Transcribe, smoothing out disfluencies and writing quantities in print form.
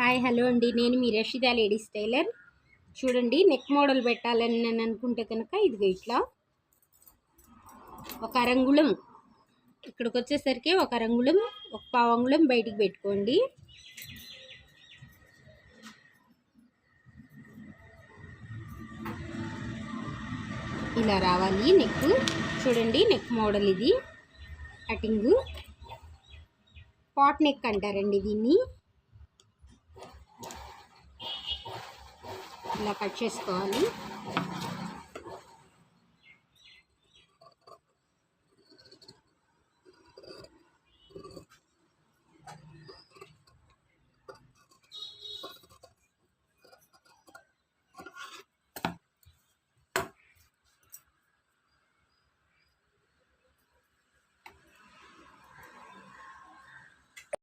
Hi hello అండి, నేను మీ రషీద ladies tailor. చూడండి, నెక్ మోడల్ పెట్టాలని నేను అనుకుంటే కనుక ఇదిగో ఇట్లా ఒక అరంగుళం ఇక్కడికి వచ్చేసరికి ఒక అరంగుళం ఒక పావంగుళం బయటికి పెట్టుకోండి. ఇలా రావాలి నెక్. చూడండి, నెక్ మోడల్ ఇది కటింగ్ పాట్ నెక్ అంటారండి దీన్ని. ఇలా కట్ చేసుకోవాలి.